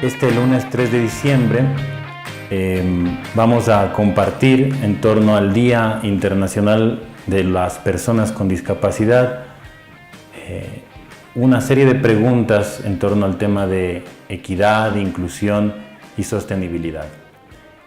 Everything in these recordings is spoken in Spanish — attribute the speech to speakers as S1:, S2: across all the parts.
S1: Este lunes 3 de diciembre vamos a compartir en torno al Día Internacional de las Personas con Discapacidad una serie de preguntas en torno al tema de equidad, inclusión y sostenibilidad.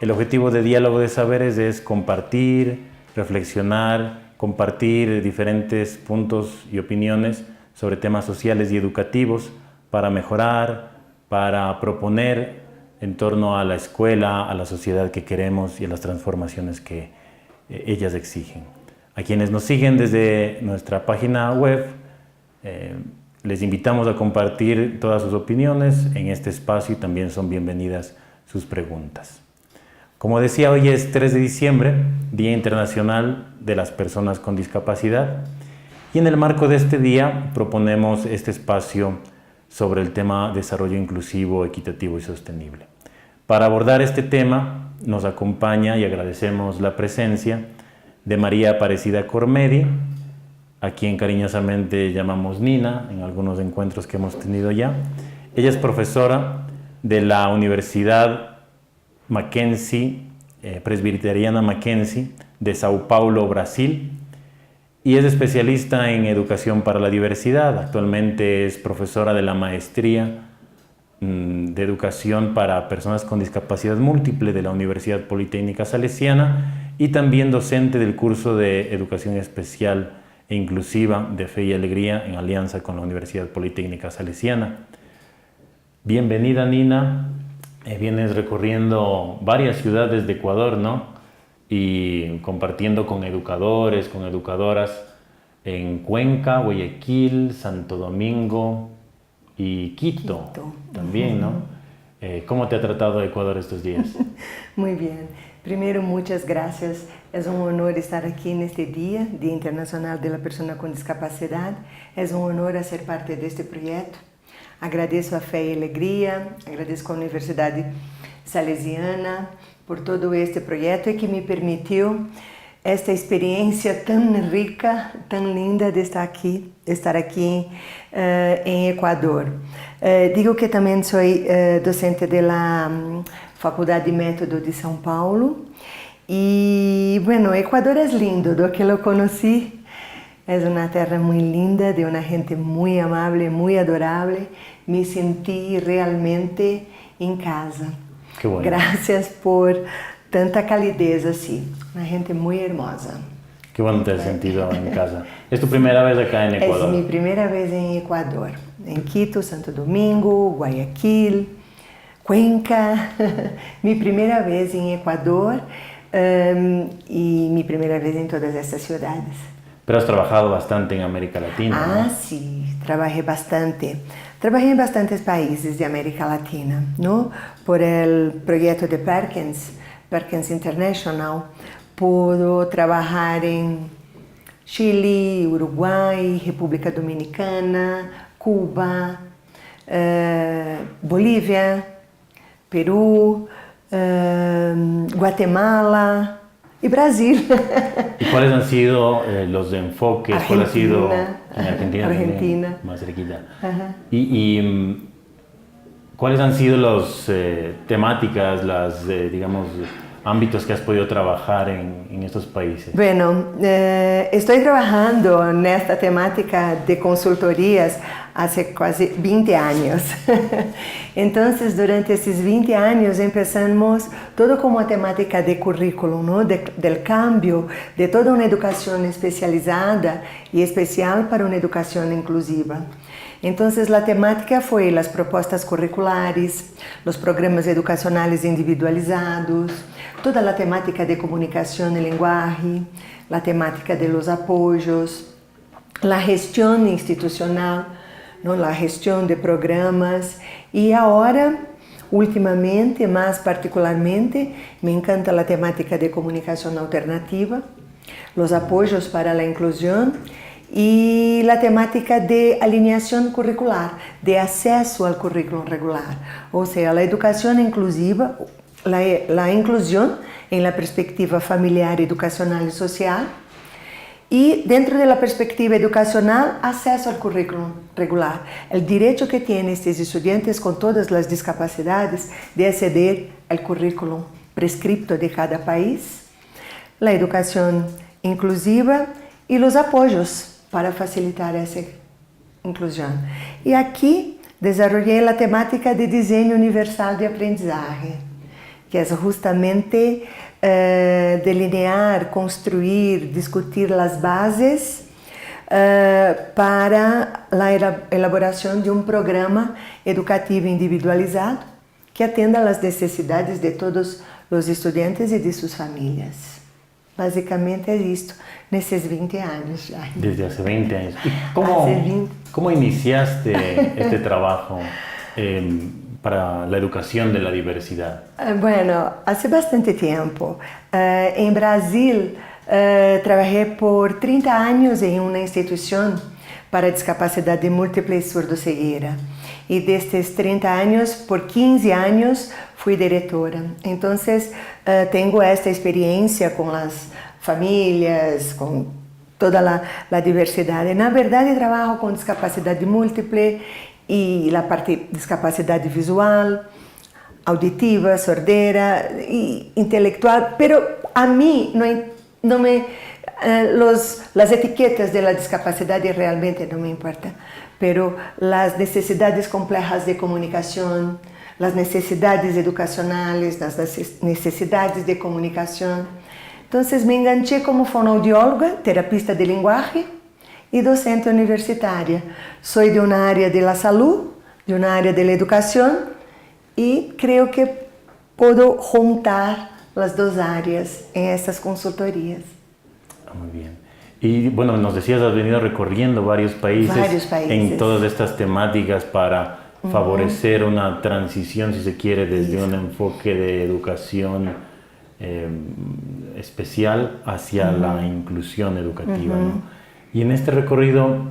S1: El objetivo de Diálogo de Saberes es compartir, reflexionar, compartir diferentes puntos y opiniones sobre temas sociales y educativos para mejorar, para proponer en torno a la escuela, a la sociedad que queremos y a las transformaciones que ellas exigen. A quienes nos siguen desde nuestra página web, les invitamos a compartir todas sus opiniones en este espacio y también son bienvenidas sus preguntas. Como decía, hoy es 3 de diciembre, Día Internacional de las Personas con Discapacidad, y en el marco de este día proponemos este espacio sobre el tema desarrollo inclusivo, equitativo y sostenible. Para abordar este tema nos acompaña y agradecemos la presencia de María Aparecida Cormedi, a quien cariñosamente llamamos Nina en algunos encuentros que hemos tenido ya. Ella es profesora de la Universidad Mackenzie, Presbiteriana Mackenzie de Sao Paulo, Brasil, y es especialista en educación para la diversidad. Actualmente es profesora de la maestría de educación para personas con discapacidad múltiple de la Universidad Politécnica Salesiana y también docente del curso de educación especial e inclusiva de Fe y Alegría en alianza con la Universidad Politécnica Salesiana. Bienvenida, Nina. Vienes recorriendo varias ciudades de Ecuador, ¿no? Y compartiendo con educadores, con educadoras en Cuenca, Guayaquil, Santo Domingo y Quito. También, ¿no? ¿Cómo te ha tratado Ecuador estos días?
S2: Muy bien. Primero, muchas gracias. Es un honor estar aquí en este Día Internacional de la Persona con Discapacidad. Es un honor ser parte de este proyecto. Agradeço a Fé e Alegria, agradeço a Universidade Salesiana por todo este projeto e que me permitiu esta experiência tão rica, tão linda de estar aqui em Equador. Digo que também sou docente da Faculdade de Método de São Paulo e, bueno, Equador é lindo, do que eu conheci. Es una tierra muy linda, de una gente muy amable, muy adorable. Me sentí realmente en casa.
S1: Qué bueno.
S2: Gracias por tanta calidez así. Una gente muy hermosa.
S1: Qué bueno te has sentido en casa. ¿Es tu primera vez acá en Ecuador?
S2: Es mi primera vez en Ecuador. En Quito, Santo Domingo, Guayaquil, Cuenca. Mi primera vez en Ecuador y mi primera vez en todas estas ciudades.
S1: Pero has trabajado bastante en América Latina,
S2: Ah,
S1: ¿no?
S2: sí, trabajé bastante. Trabajé en bastantes países de América Latina, ¿no? Por el proyecto de Perkins International, puedo trabajar en Chile, Uruguay, República Dominicana, Cuba, Bolivia, Perú, Guatemala y Brasil.
S1: ¿Y cuáles han sido los enfoques?
S2: Argentina.
S1: ¿Cuál ha sido en Argentina?
S2: Argentina.
S1: También, más cerquita.
S2: Ajá.
S1: ¿Y cuáles han sido las temáticas, digamos, ámbitos que has podido trabajar en estos países?
S2: Bueno, estoy trabajando en esta temática de consultorías hace casi 20 años. Entonces, durante esos 20 años empezamos todo como a temática de currículo, ¿no? Del cambio de toda una educación especializada y especial para una educación inclusiva. Entonces, la temática fue las propuestas curriculares, los programas educacionales individualizados, toda la temática de comunicación y lenguaje, la temática de los apoyos, la gestión institucional, ¿no? La gestión de programas y ahora, últimamente, más particularmente, me encanta la temática de comunicación alternativa, los apoyos para la inclusión y la temática de alineación curricular, de acceso al currículo regular, o sea, la educación inclusiva, la inclusión en la perspectiva familiar, educacional y social Y dentro de la perspectiva educacional, acceso al currículum regular. El derecho que tienen estos estudiantes con todas las discapacidades de acceder al currículum prescripto de cada país, la educación inclusiva y los apoyos para facilitar esa inclusión. Y aquí desarrollé la temática de diseño universal de aprendizaje, que es justamente delinear, construir, discutir las bases para la elaboración de un programa educativo individualizado que atenda a las necesidades de todos los estudiantes y de sus familias. Básicamente es esto, nesses 20 años ya.
S1: Desde hace 20 años. ¿Y cómo iniciaste este trabajo para la educación de la diversidad?
S2: Bueno, hace bastante tiempo. En Brasil, trabajé por 30 años en una institución para discapacidad de múltiple surdoceguera. Y de estos 30 años, por 15 años, fui directora. Entonces, tengo esta experiencia con las familias, con toda la diversidad. En verdad, trabajo con discapacidad múltiple y la parte de discapacidad visual, auditiva, sordera y intelectual, pero a mí no me las etiquetas de la discapacidad realmente no me importan, pero las necesidades complejas de comunicación, las necesidades educacionales, las necesidades de comunicación. Entonces me enganché como fonoaudióloga, terapista de lenguaje y docente universitaria. Soy de una área de la salud, de una área de la educación y creo que puedo juntar las dos áreas en estas consultorías.
S1: Muy bien. Y bueno, nos decías, has venido recorriendo varios países en todas estas temáticas para favorecer una transición, si se quiere, desde un enfoque de educación especial hacia la inclusión educativa, ¿no? Y en este recorrido,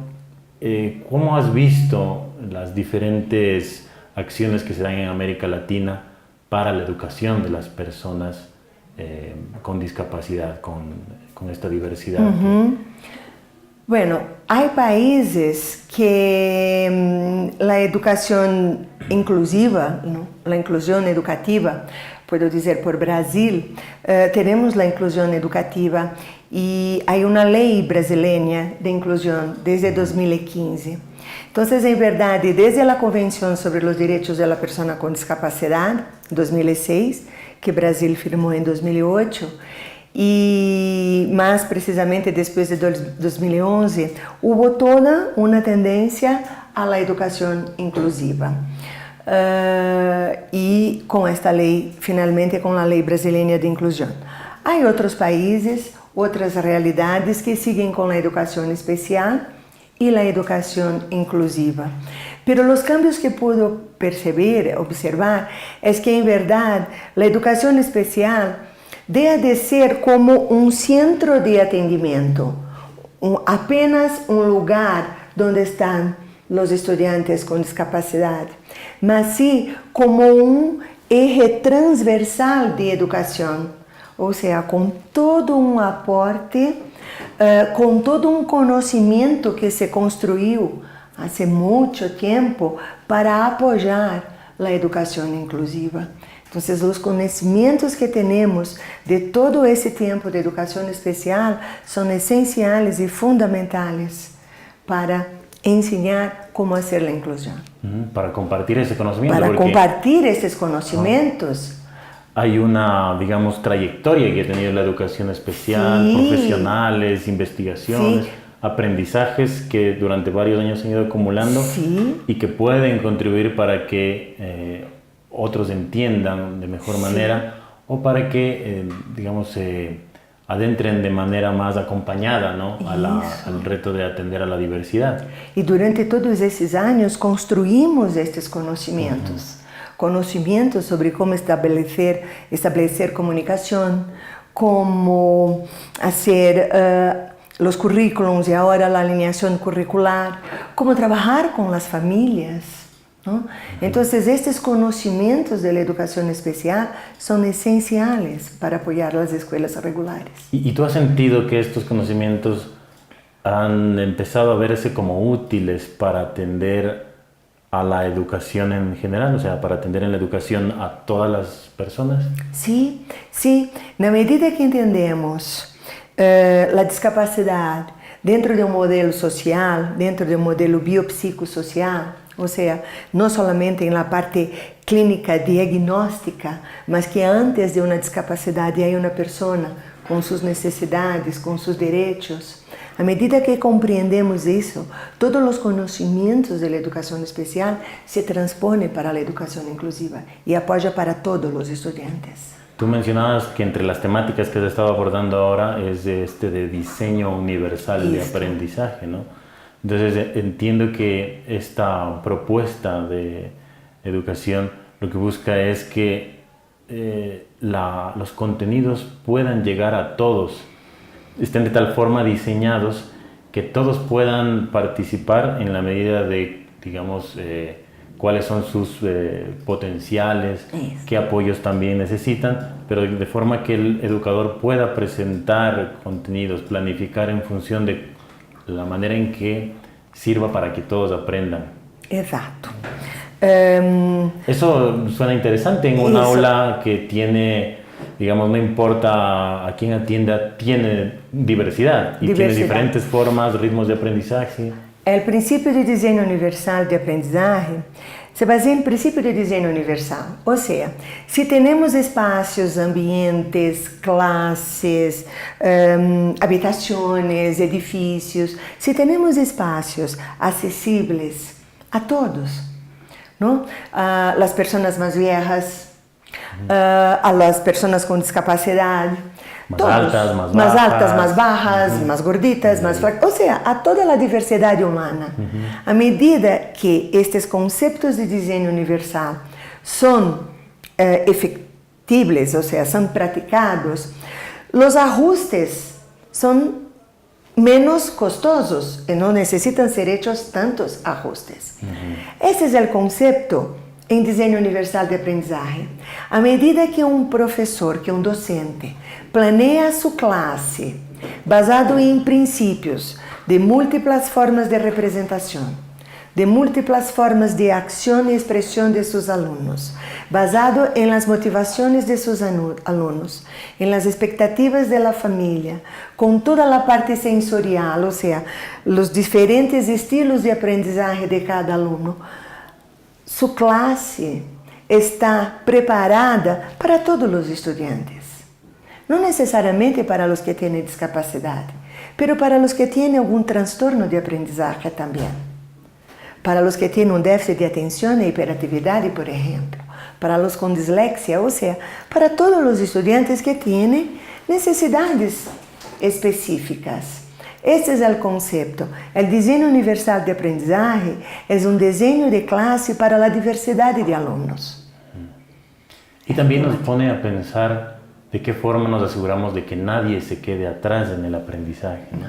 S1: ¿cómo has visto las diferentes acciones que se dan en América Latina para la educación de las personas con discapacidad, con esta diversidad?
S2: Bueno, hay países que la educación inclusiva, ¿no? La inclusión educativa, puedo decir por Brasil, tenemos la inclusión educativa y hay una ley brasileña de inclusión desde 2015. Entonces, en verdad, desde la Convención sobre los Derechos de la Persona con Discapacidad, 2006, que Brasil firmó en 2008, y más precisamente después de 2011, hubo toda una tendencia a la educación inclusiva. Y con esta ley, finalmente con la ley brasileña de inclusión. Hay otros países, otras realidades que siguen con la educación especial y la educación inclusiva. Pero los cambios que puedo percibir, observar, es que en verdad la educación especial deja de ser como un centro de atendimiento, apenas un lugar donde están los estudiantes con discapacidad, mas sí como un eje transversal de educación, o sea, con todo un aporte, con todo un conocimiento que se construyó hace mucho tiempo para apoyar la educación inclusiva. Entonces, los conocimientos que tenemos de todo ese tiempo de educación especial son esenciales y fundamentales para enseñar cómo hacer la inclusión.
S1: Para compartir ese conocimiento.
S2: Para compartir esos conocimientos.
S1: Hay una, digamos, trayectoria que ha tenido la educación especial, profesionales, investigaciones, aprendizajes que durante varios años se han ido acumulando y que pueden contribuir para que otros entiendan de mejor manera o para que, digamos, se adentren de manera más acompañada, ¿no? al reto de atender a la diversidad. Y
S2: durante todos esos años construimos estos conocimientos. Conocimientos sobre cómo establecer comunicación, cómo hacer los currículums y ahora la alineación curricular, cómo trabajar con las familias, ¿no? Entonces, estos conocimientos de la educación especial son esenciales para apoyar las escuelas regulares.
S1: ¿Y tú has sentido que estos conocimientos han empezado a verse como útiles para atender a la educación en general, o sea, para atender en la educación a todas las personas?
S2: Sí, sí. Na medida que entendemos a discapacidade dentro de um modelo social, dentro de um modelo biopsicossocial, ou seja, não somente na parte clínica diagnóstica, mas que antes de uma discapacidade há uma pessoa com suas necessidades, com seus direitos. À medida que compreendemos isso, todos os conhecimentos da educação especial se transpõem para a educação inclusiva e apoia para todos os estudantes.
S1: Tú mencionabas que entre las temáticas que se estaba abordando ahora es de diseño universal de aprendizaje, ¿no? Entonces entiendo que esta propuesta de educación lo que busca es que los contenidos puedan llegar a todos, estén de tal forma diseñados que todos puedan participar en la medida de, digamos, cuáles son sus potenciales, qué apoyos también necesitan, pero de forma que el educador pueda presentar contenidos, planificar en función de la manera en que sirva para que todos aprendan.
S2: Exacto.
S1: Eso suena interesante en un aula que tiene, digamos, no importa a quién atienda, tiene diversidad y tiene diferentes formas, ritmos de aprendizaje.
S2: O princípio de desenho universal de aprendizagem se baseia em princípio de desenho universal. Ou seja, se temos espaços, ambientes, classes, habitações, edifícios, se temos espaços acessíveis a todos, não? As pessoas mais velhas, as pessoas com discapacidade,
S1: Más
S2: todos,
S1: altas, más
S2: más
S1: bajas.
S2: altas, más bajas, más gorditas, más flacas, ou seja, a toda a diversidade humana. À medida que estes conceitos de desenho universal são efetíveis, ou seja, são praticados, os ajustes são menos costosos e não necessitam ser hechos tantos ajustes. Esse é o conceito em desenho universal de aprendizagem. À medida que um professor, que um docente, planeia sua classe baseado em princípios de múltiplas formas de representação, de múltiplas formas de ação e expressão de seus alunos, basado em las motivações de seus alunos, em las expectativas da família, com toda a parte sensorial, ou seja, os diferentes estilos de aprendizagem de cada aluno, sua classe está preparada para todos os estudantes. Não necessariamente para os que têm discapacidade, mas para os que têm algum transtorno de aprendizagem também. Para os que têm déficit de atenção e hiperatividade, por exemplo. Para os com dislexia, ou seja, para todos os estudantes que têm necessidades específicas. Este é o conceito. O desenho universal de aprendizagem é um desenho de classe para a diversidade de alunos.
S1: Y también nos pone a pensar de qué forma nos aseguramos de que nadie se quede atrás en el aprendizaje, ¿no?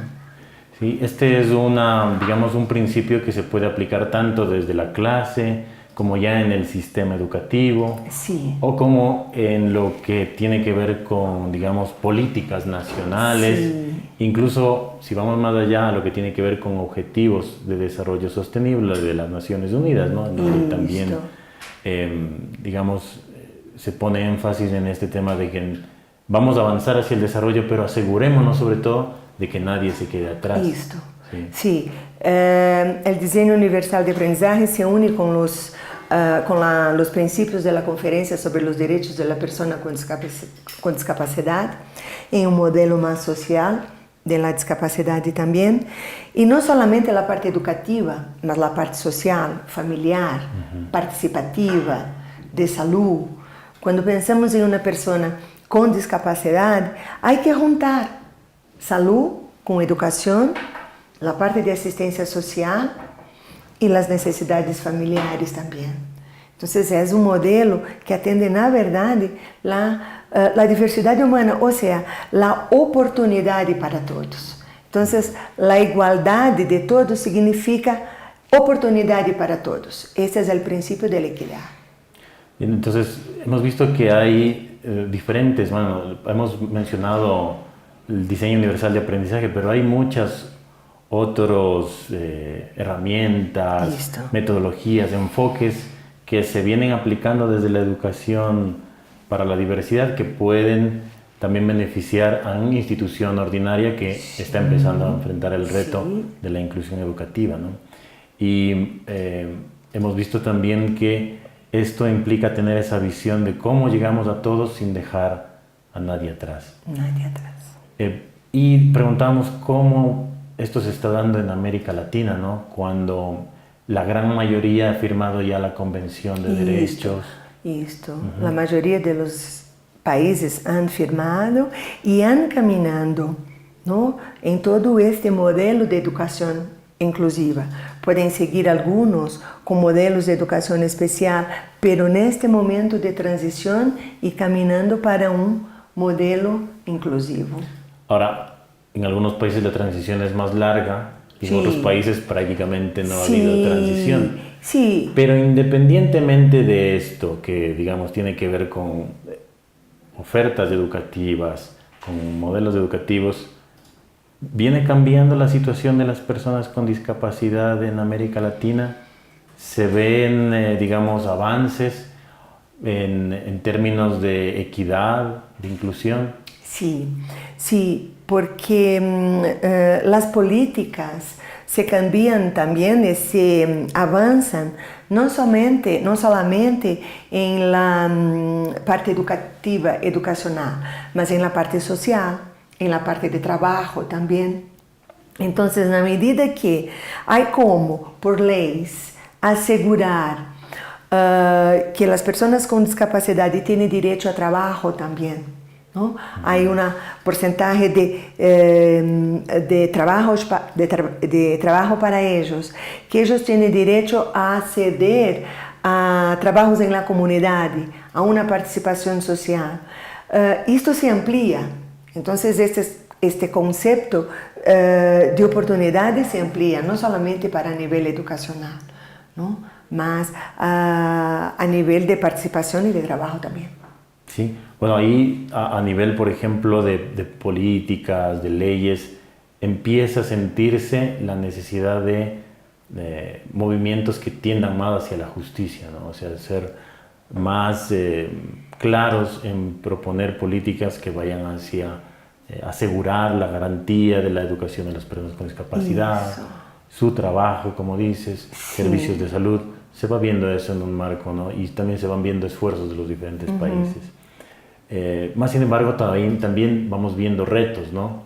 S1: Sí, este es digamos, un principio que se puede aplicar tanto desde la clase como ya en el sistema educativo,
S2: Sí.
S1: o como en lo que tiene que ver con, digamos, políticas nacionales,
S2: Sí.
S1: incluso si vamos más allá a lo que tiene que ver con objetivos de desarrollo sostenible de las Naciones Unidas, ¿no? En donde también, digamos, se pone énfasis en este tema de que vamos a avanzar hacia el desarrollo, pero asegurémonos sobre todo de que nadie se quede atrás.
S2: Isto.
S1: Sí.
S2: Sí. El diseño universal de aprendizaje se une con los principios de la Conferencia sobre los Derechos de la Persona con Discapacidad en un modelo más social de la discapacidad también. Y no solamente la parte educativa, mas la parte social, familiar, participativa, de salud. Cuando pensamos en una persona con discapacidad, hay que juntar salud con educación, la parte de asistencia social y las necesidades familiares también. Entonces es un modelo que atiende na verdade la diversidad humana, o sea, la oportunidad para todos. Entonces la igualdad de todos significa oportunidad para todos. Ese es el principio de la equidad.
S1: Entonces hemos visto que hay diferentes, bueno, hemos mencionado el diseño universal de aprendizaje, pero hay muchas otras herramientas,
S2: Listo.
S1: metodologías, enfoques que se vienen aplicando desde la educación para la diversidad que pueden también beneficiar a una institución ordinaria que está empezando a enfrentar el reto de la inclusión educativa, ¿no? Y hemos visto también que esto implica tener esa visión de cómo llegamos a todos sin dejar a nadie atrás.
S2: Nadie atrás.
S1: Y preguntamos cómo esto se está dando en América Latina, ¿no? Cuando la gran mayoría ha firmado ya la Convención de Derechos.
S2: Esto. La mayoría de los países han firmado y han caminando, ¿no?, en todo este modelo de educación inclusiva. Pueden seguir algunos con modelos de educación especial, pero en este momento de transición y caminando para un modelo inclusivo.
S1: Ahora, en algunos países la transición es más larga y en otros países prácticamente no ha habido transición.
S2: Sí.
S1: Pero independientemente de esto, que digamos tiene que ver con ofertas educativas, con modelos educativos, ¿viene cambiando la situación de las personas con discapacidad en América Latina? ¿Se ven, digamos, avances en términos de equidad, de inclusión?
S2: Sí, porque las políticas se cambian también y se avanzan no solamente en la parte educativa, educacional, mas en la parte social, en la parte de trabajo también. Entonces, a medida que hay como, por leyes, asegurar que las personas con discapacidad tienen derecho a trabajo también, ¿no? Hay un porcentaje de trabajo para ellos, que ellos tienen derecho a acceder a trabajos en la comunidad, a una participación social. Esto se amplía. Entonces, este concepto de oportunidades se amplía, no solamente para nivel educacional, ¿no?, mas a nivel de participación y de trabajo también.
S1: Sí, bueno, ahí a nivel, por ejemplo, de políticas, de leyes, empieza a sentirse la necesidad de movimientos que tiendan más hacia la justicia, ¿no? O sea, ser más claros en proponer políticas que vayan hacia asegurar la garantía de la educación de las personas con discapacidad, su trabajo, como dices, servicios de salud. Se va viendo eso en un marco, ¿no? Y también se van viendo esfuerzos de los diferentes países. Más sin embargo, también vamos viendo retos, ¿no?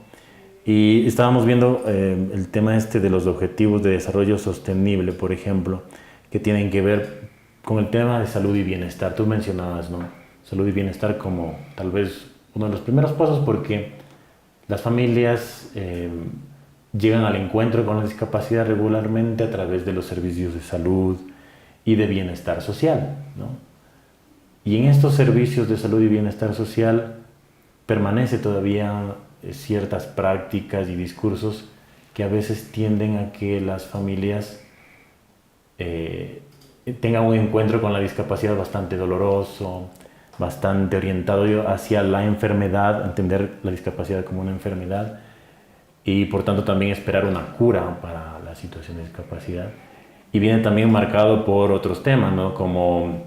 S1: Y estábamos viendo el tema de los objetivos de desarrollo sostenible, por ejemplo, que tienen que ver con el tema de salud y bienestar. Tú mencionabas, ¿no?, salud y bienestar como tal vez uno de los primeros pasos, porque las familias llegan al encuentro con la discapacidad regularmente a través de los servicios de salud y de bienestar social, ¿no? Y en estos servicios de salud y bienestar social permanece todavía ciertas prácticas y discursos que a veces tienden a que las familias tengan un encuentro con la discapacidad bastante doloroso, bastante orientado hacia la enfermedad, entender la discapacidad como una enfermedad y por tanto también esperar una cura para la situación de discapacidad. Y viene también marcado por otros temas, ¿no?, como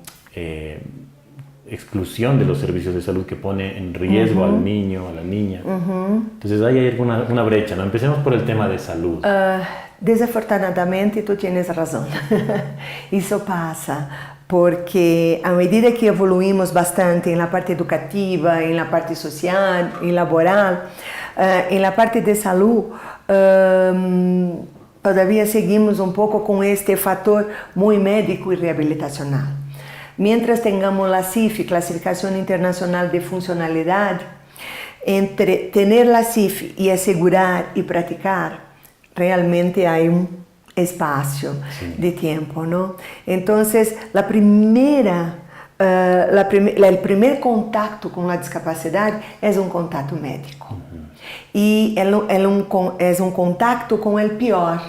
S1: exclusión de los servicios de salud que pone en riesgo al niño, a la niña. Entonces ahí hay una brecha, ¿no? Empecemos por el tema de salud.
S2: Desafortunadamente, tú tienes razón. Eso pasa porque a medida que evoluimos bastante en la parte educativa, en la parte social y laboral, en la parte de salud, todavía seguimos un poco con este factor muy médico y rehabilitacional. Mientras tengamos la CIF, Clasificación Internacional de Funcionalidad, entre tener la CIF y asegurar y practicar, realmente hay un espacio de tiempo, ¿no? Entonces, el primer contacto con la discapacidad es un contacto médico. Y es un contacto con el peor,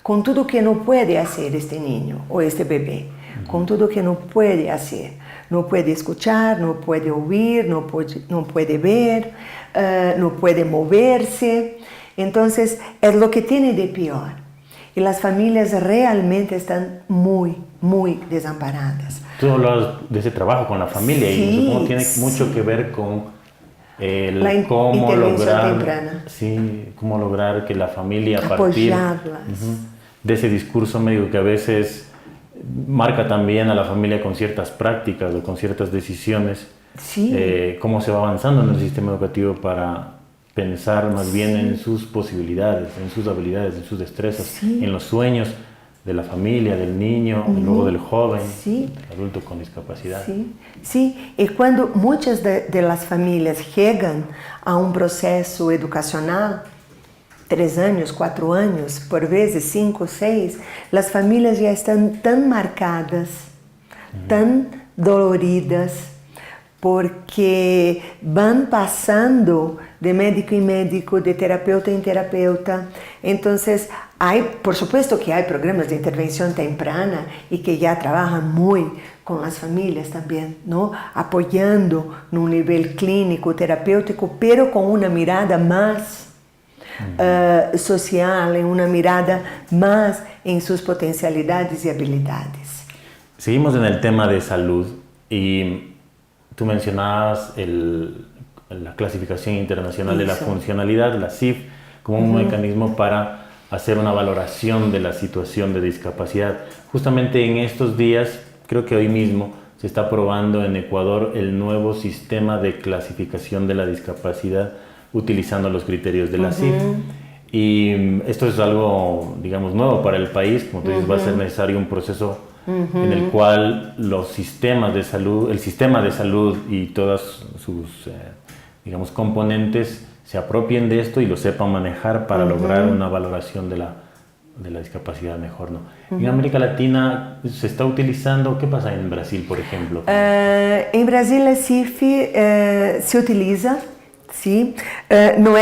S2: con todo que no puede hacer este niño o este bebé, con todo que no puede hacer. No puede escuchar, no puede oír, no puede ver, no puede moverse. Entonces, es lo que tiene de peor. Y las familias realmente están muy, muy desamparadas.
S1: Tú hablas de ese trabajo con la familia y
S2: Sí,
S1: supongo que tiene mucho
S2: sí.
S1: que ver con
S2: La
S1: cómo
S2: intervención
S1: lograr,
S2: temprana.
S1: sí, cómo lograr que la familia, a partir
S2: Apoyarlas.
S1: de ese discurso médico que a veces marca también a la familia con ciertas prácticas o con ciertas decisiones,
S2: Sí.
S1: cómo se va avanzando en el sistema educativo para pensar más bien en sus posibilidades, en sus habilidades, en sus destrezas,
S2: Sí.
S1: en los sueños de la familia, del niño, y luego del joven,
S2: Sí.
S1: del adulto con discapacidad.
S2: Sí, sí. E quando muitas de las famílias chegam a um processo educacional, 3 anos, 4 anos, por vezes 5, 6, as famílias já estão tão marcadas, tão doloridas, porque vão passando de médico em médico, de terapeuta em terapeuta. Então, por supuesto que há programas de intervenção temprana e que já trabalham muito com as famílias também, não? Apoiando no nível clínico, terapêutico, pero com uma mirada mais social, en una mirada más en sus potencialidades y habilidades.
S1: Seguimos en el tema de salud y tú mencionabas la clasificación internacional de la funcionalidad, la CIF, como un mecanismo para hacer una valoración de la situación de discapacidad. Justamente en estos días, creo que hoy mismo, se está probando en Ecuador el nuevo sistema de clasificación de la discapacidad utilizando los criterios de la CIF. Y esto es algo, digamos, nuevo para el país. Como tú dices, va a ser necesario un proceso en el cual los sistemas de salud, el sistema de salud y todas sus, digamos, componentes se apropien de esto y lo sepan manejar para lograr una valoración de la discapacidad mejor, ¿no? En América Latina se está utilizando, ¿qué pasa en Brasil, por ejemplo?
S2: En Brasil la CIF se utiliza, ¿sí? No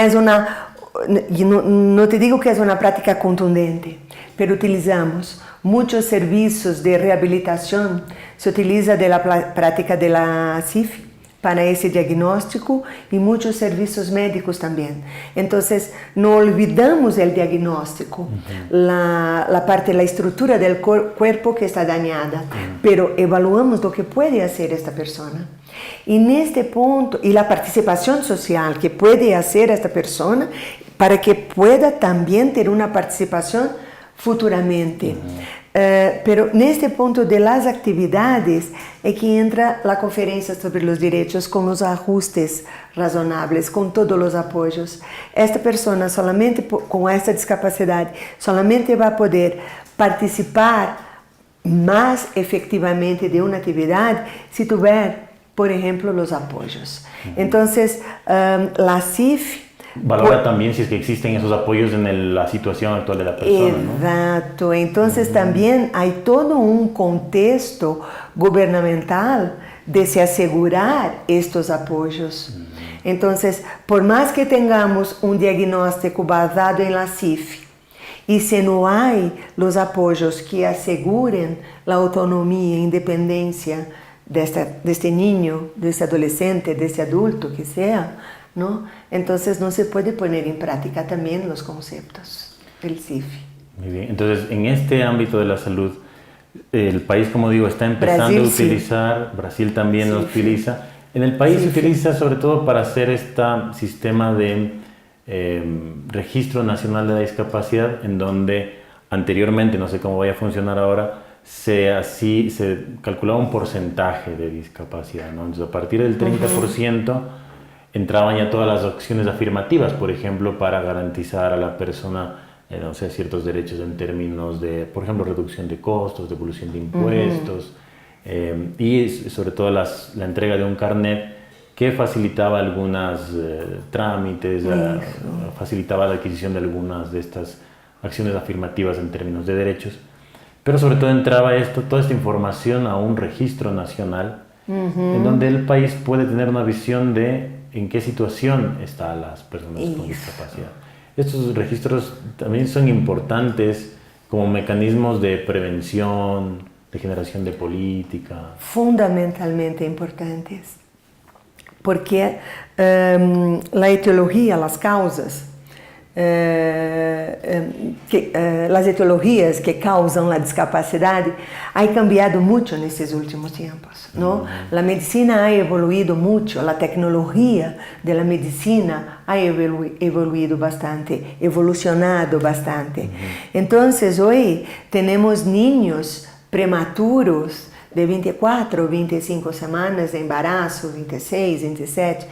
S2: te digo que es una práctica contundente, pero utilizamos muchos servicios de rehabilitación, se utiliza de la práctica de la CIF para ese diagnóstico y muchos servicios médicos también. Entonces, no olvidamos el diagnóstico, la parte, la estructura del cuerpo que está dañada, pero evaluamos lo que puede hacer esta persona. Y en este punto, y la participación social que puede hacer esta persona para que pueda también tener una participación futuramente. Pero en este punto de las actividades es que entra la conferencia sobre los derechos con los ajustes razonables, con todos los apoyos. Esta persona solamente con esta discapacidad solamente va a poder participar más efectivamente de una actividad si tuviera, por ejemplo, los apoyos. Entonces, la CIF
S1: valora también si es que existen esos apoyos en la situación actual de la persona, ¿no?
S2: Exacto. Entonces también hay todo un contexto gubernamental de se asegurar estos apoyos. Entonces, por más que tengamos un diagnóstico basado en la CIF, y si no hay los apoyos que aseguren la autonomía e independencia de este niño, de este adolescente, de este adulto que sea, ¿no? Entonces no se puede poner en práctica también los conceptos del CIF.
S1: Muy bien, entonces en este ámbito de la salud, el país, como digo, está empezando
S2: Brasil,
S1: a utilizar, sí. Brasil también lo utiliza. En el país se utiliza sobre todo para hacer este sistema de registro nacional de la discapacidad, en donde anteriormente, no sé cómo vaya a funcionar ahora, se calculaba un porcentaje de discapacidad, ¿no? Entonces a partir del 30%, entraban ya todas las acciones afirmativas, por ejemplo, para garantizar a la persona, no sé, ciertos derechos en términos de, por ejemplo, reducción de costos, devolución de impuestos, y sobre todo la entrega de un carnet que facilitaba algunos trámites, facilitaba la adquisición de algunas de estas acciones afirmativas en términos de derechos, pero sobre todo entraba toda esta información a un registro nacional, en donde el país puede tener una visión de en qué situación están las personas con discapacidad. Estos registros también son importantes como mecanismos de prevención, de generación de política.
S2: Fundamentalmente importantes, porque la etiología, las causas as etiologias que causam a discapacidade, ha cambiado muito nesses últimos tempos, não? A medicina ha evoluído muito, a tecnologia da medicina ha evoluído bastante, evolucionado bastante. Então, hoje temos niños prematuros de 24 ou 25 semanas de embaraço, 26, 27,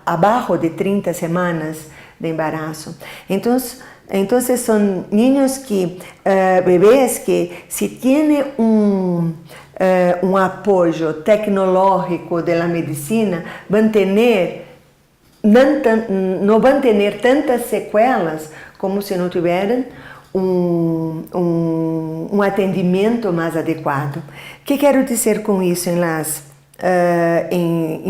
S2: abaixo de 30 semanas de embarazo. Entonces son niños que, bebés que si tienen un apoyo tecnológico de la medicina, no van a tener tantas secuelas como si no tuvieran um atendimento mais adequado. O que quero dizer com isso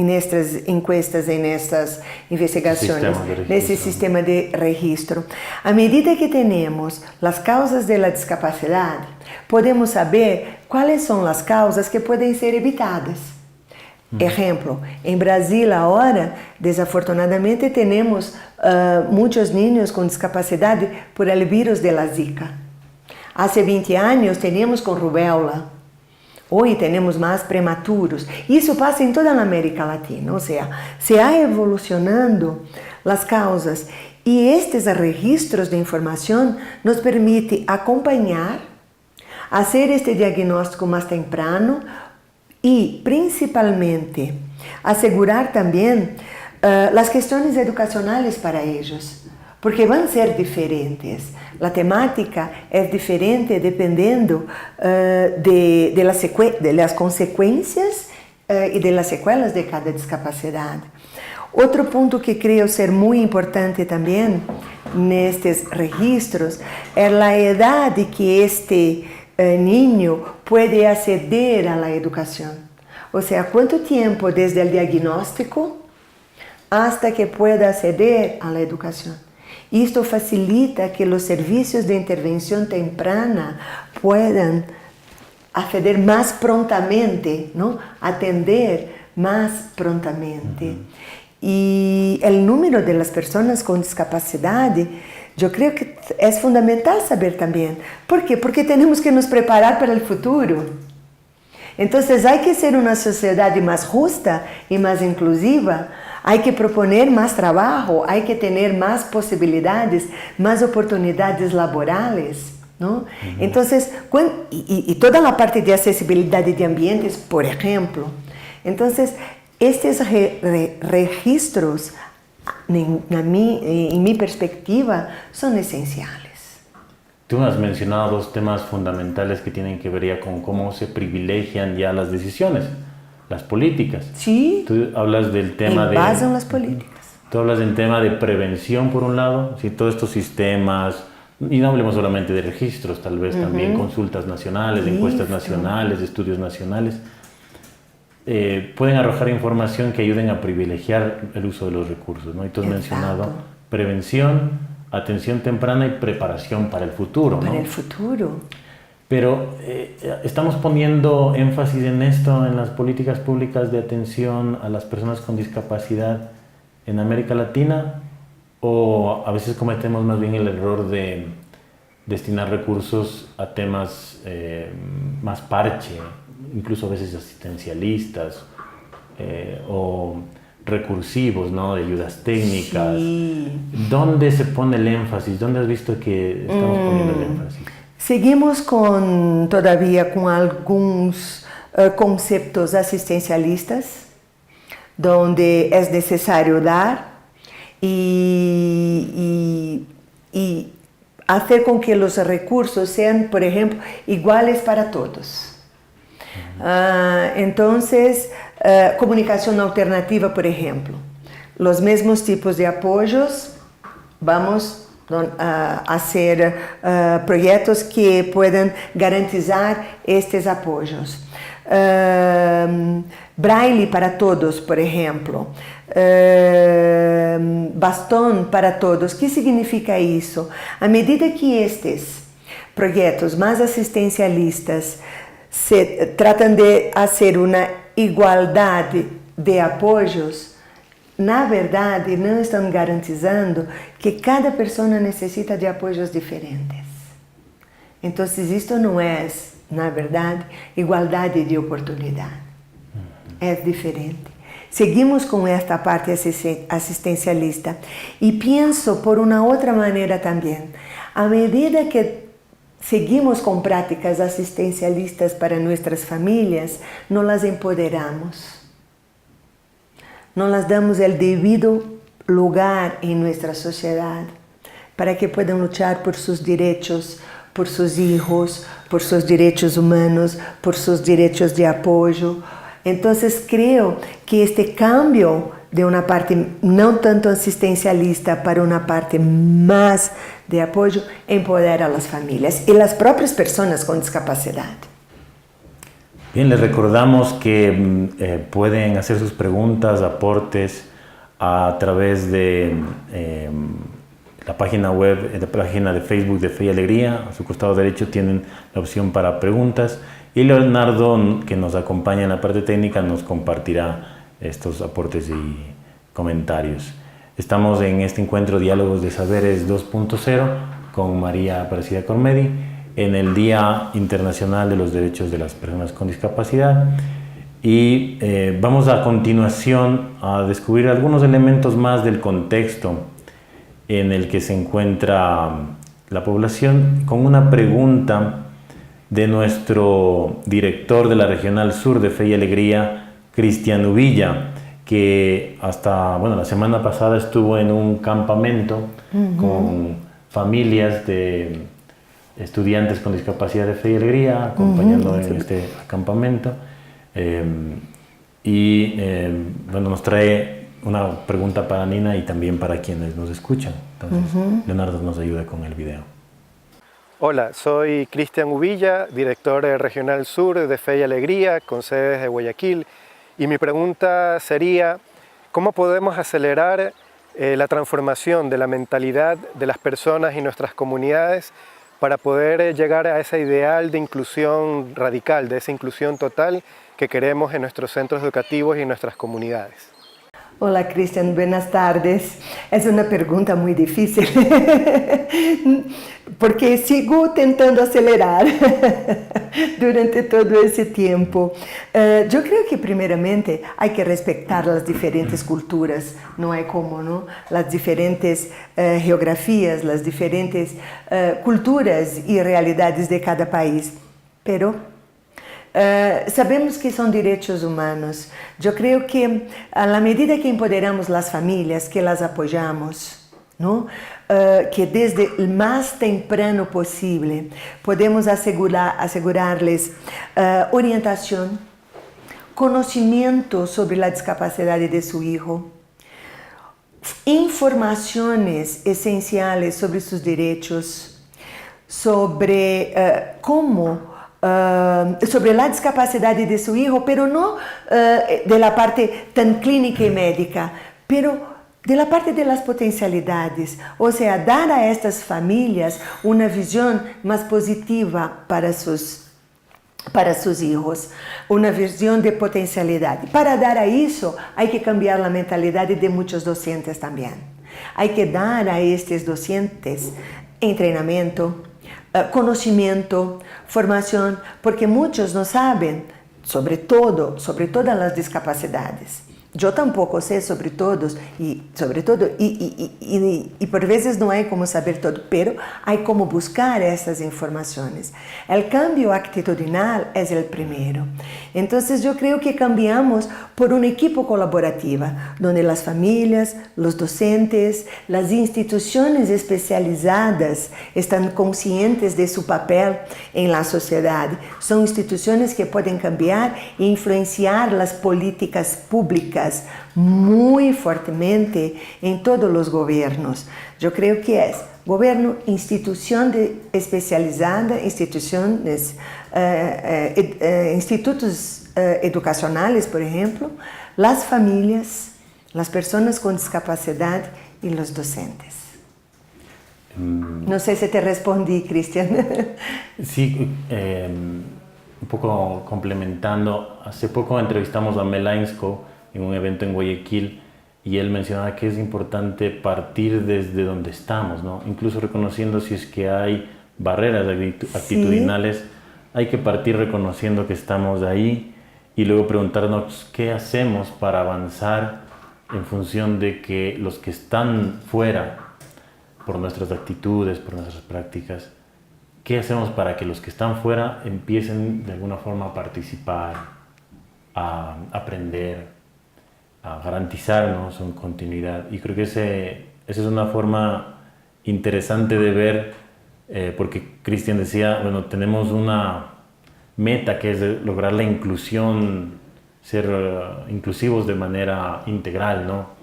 S2: nestas encuestas, nestas investigações, nesse sistema de registro? À medida que temos as causas da discapacidade, podemos saber quais são as causas que podem ser evitadas. Exemplo, em Brasil agora, desafortunadamente, temos muitos niños com discapacidade por el vírus de la Zika. Há 20 anos teníamos com rubéola. Hoje temos mais prematuros. Isso passa em toda a América Latina, ou seja, se ha evolucionando as causas e estes registros de informação nos permitem acompanhar, fazer este diagnóstico mais temprano e, principalmente, assegurar também as questões educacionais para eles, porque vão ser diferentes. A temática é diferente dependendo das consequências e das sequelas de cada discapacidade. Outro ponto que creio ser muito importante também nestes registros é a idade que este niño pode aceder à educação. Ou seja, quanto tempo desde o diagnóstico hasta que pueda aceder à educação. Isto facilita que os serviços de intervenção temprana puedan acceder mais prontamente, ¿no? Atender mais prontamente. E o número de las pessoas com discapacidade, eu creio que é fundamental saber também. ¿Por quê? Porque temos que nos preparar para o futuro. Então, há que ser uma sociedade mais justa e mais inclusiva. Há que proponer mais trabalho, há que ter mais possibilidades, mais oportunidades laborais, não? Então, e toda a parte de acessibilidade de ambientes, por exemplo. Então, estes registros, em minha perspectiva, são essenciais.
S1: Tú has mencionado dos temas fundamentales que tienen que ver ya con cómo se privilegian ya las decisiones. Las políticas.
S2: Sí.
S1: Tú hablas del tema
S2: basan las políticas.
S1: Tú hablas del tema de prevención por un lado, ¿sí? Todos estos sistemas, y no hablemos solamente de registros, tal vez también consultas nacionales, encuestas nacionales, estudios nacionales, pueden arrojar información que ayuden a privilegiar el uso de los recursos, ¿no? Y tú has mencionado prevención, atención temprana y preparación para el futuro, ¿no?
S2: Para el futuro.
S1: Pero ¿estamos poniendo énfasis en esto, en las políticas públicas de atención a las personas con discapacidad en América Latina? ¿O a veces cometemos más bien el error de destinar recursos a temas más parche, incluso a veces asistencialistas o recursivos, ¿no? De ayudas técnicas? Sí. ¿Dónde se pone el énfasis? ¿Dónde has visto que estamos poniendo el énfasis?
S2: Seguimos todavía con algunos conceptos asistencialistas, donde es necesario dar y hacer con que los recursos sean, por ejemplo, iguales para todos. Entonces, comunicación alternativa, por ejemplo, los mismos tipos de apoyos, vamos a hacer proyectos que puedan garantizar estes apoyos. Braille para todos, por ejemplo. Bastón para todos. ¿Qué significa isso? A medida que estes projetos mais assistencialistas tratam de fazer uma igualdade de apoios, na verdade, não estão garantizando que cada pessoa necessita de apoios diferentes. Então, isto não é, na verdade, igualdade de oportunidade. É diferente. Seguimos com esta parte assistencialista e penso por uma outra maneira também. À medida que seguimos com práticas assistencialistas para nossas famílias, não las empoderamos. Não las damos o devido lugar em nossa sociedade para que puedan luchar por seus direitos, por seus hijos, por seus direitos humanos, por seus direitos de apoio. Então, creo que este cambio de uma parte não tanto assistencialista para uma parte mais de apoio empodera as famílias e as próprias pessoas com discapacidade.
S1: Bien, les recordamos que pueden hacer sus preguntas, aportes a través de la página web, la página de Facebook de Fe y Alegría. A su costado derecho tienen la opción para preguntas y Leonardo, que nos acompaña en la parte técnica, nos compartirá estos aportes y comentarios. Estamos en este encuentro Diálogos de Saberes 2.0 con María Aparecida Cormedi en el Día Internacional de los Derechos de las Personas con Discapacidad y vamos a continuación a descubrir algunos elementos más del contexto en el que se encuentra la población con una pregunta de nuestro director de la Regional Sur de Fe y Alegría, Cristian Uvilla, que hasta la semana pasada estuvo en un campamento con familias de estudiantes con discapacidad de Fe y Alegría, acompañando en este campamento. Nos trae una pregunta para Nina y también para quienes nos escuchan. Entonces, Leonardo nos ayuda con el video.
S3: Hola, soy Cristian Uvilla, director regional sur de Fe y Alegría, con sede desde Guayaquil. Y mi pregunta sería, ¿cómo podemos acelerar la transformación de la mentalidad de las personas y nuestras comunidades para poder llegar a ese ideal de inclusión radical, de esa inclusión total que queremos en nuestros centros educativos y en nuestras comunidades?
S2: Hola Cristian, buenas tardes. Es una pregunta muy difícil porque sigo tentando acelerar durante todo ese tiempo. Yo creo que primeramente hay que respetar las diferentes culturas, no hay cómo, ¿no? Las diferentes geografías, las diferentes culturas y realidades de cada país. Pero sabemos que são direitos humanos. Eu creio que, à medida que empoderamos as famílias, que las apoiamos, ¿no? Que desde o mais temprano possível podemos assegurar-lhes orientação, conhecimento sobre a discapacidade de seu filho, informações essenciais sobre seus direitos, sobre como sobre a discapacidade de seu filho, pero não de la parte tan clínica e médica, pero de la parte de las potencialidades, ou seja, dar a estas famílias uma visão mais positiva para seus filhos, uma visão de potencialidade. Para dar a isso, há que cambiar a mentalidade de muitos docentes também. Há que dar a estes docentes treinamento, conhecimento, formação, porque muitos não sabem sobre todas as discapacidades. Eu tampouco sei sobre todos e por vezes não há como saber todo, pero há como buscar essas informações. O cambio actitudinal é o primeiro. Então, eu creio que cambiamos por uma equipe colaborativa, onde as famílias, os docentes, as instituições especializadas estão conscientes de seu papel em la sociedade. São instituições que podem cambiar e influenciar as políticas públicas muito fortemente em todos os governos. Eu creio que é governo, instituição especializada, instituições, institutos educacionais, por exemplo, as famílias, as pessoas com discapacidade e os docentes. Não sei se te respondi, Cristian.
S1: Sí, un poco complementando, hace poco entrevistamos a Mel Ainscough en un evento en Guayaquil y él mencionaba que es importante partir desde donde estamos, ¿no? Incluso reconociendo si es que hay barreras actitudinales, hay que partir reconociendo que estamos ahí y luego preguntarnos qué hacemos para avanzar en función de que los que están fuera, por nuestras actitudes, por nuestras prácticas, ¿qué hacemos para que los que están fuera empiecen de alguna forma a participar, a aprender, a garantizarnos una continuidad? Y creo que esa es una forma interesante de ver, porque Cristian decía, bueno, tenemos una meta que es de lograr la inclusión, ser inclusivos de manera integral, ¿no?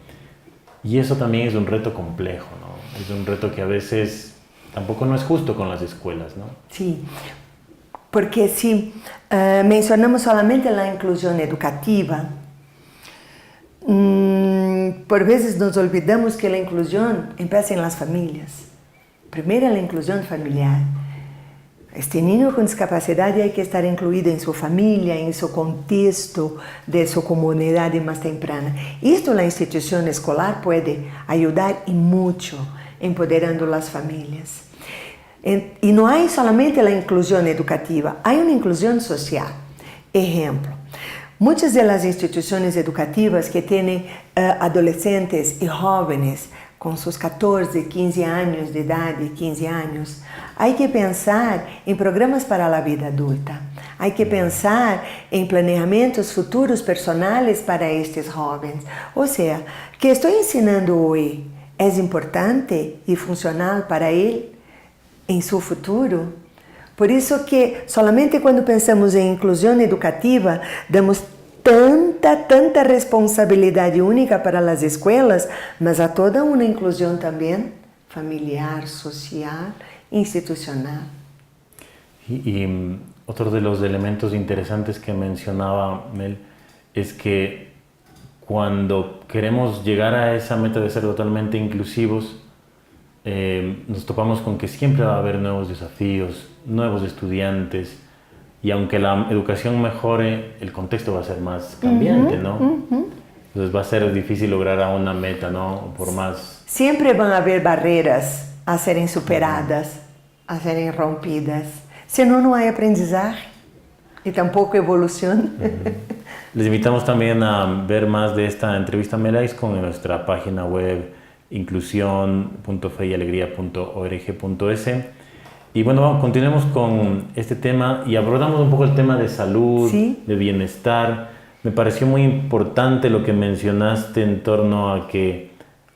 S1: Y eso también es un reto complejo, ¿no? Es un reto que a veces tampoco no es justo con las escuelas, ¿no?
S2: Sí, porque si mencionamos solamente la inclusión educativa, por veces nos olvidamos que la inclusión empieza en las familias. Primero la inclusión familiar. Este niño con discapacidad hay que estar incluido en su familia, en su contexto de su comunidad más temprana. Esto la institución escolar puede ayudar y mucho, empoderando las familias. Y no hay solamente la inclusión educativa, hay una inclusión social. Ejemplo, muchas de las instituciones educativas que tienen adolescentes y jóvenes con sus 14, 15 años de edad y 15 años, hay que pensar en programas para la vida adulta. Hay que pensar en planeamientos futuros personales para estes jóvenes. O sea, que estoy ensinando hoy es importante y funcional para él en su futuro. Por eso que solamente cuando pensamos en inclusión educativa, damos tanta responsabilidade única para as escolas, mas há toda uma inclusão também familiar, social, institucional.
S1: Y otro de los elementos interesantes que mencionaba Mel es que cuando queremos llegar a esa meta de ser totalmente inclusivos, nos topamos con que siempre va a haber nuevos desafíos, nuevos estudiantes, y aunque la educación mejore, el contexto va a ser más cambiante, ¿no? Entonces va a ser difícil lograr a una meta, ¿no? Por más...
S2: Siempre van a haber barreras a serem superadas, a serem rompidas. Senão não há aprendizagem e tampouco evolução.
S1: Les invitamos también a ver más de esta entrevista Melais con nuestra página web inclusión.feyalegría.org.es. Y bueno, continuemos con este tema y abordamos un poco el tema de salud,
S2: ¿Sí?
S1: de bienestar. Me pareció muy importante lo que mencionaste en torno a que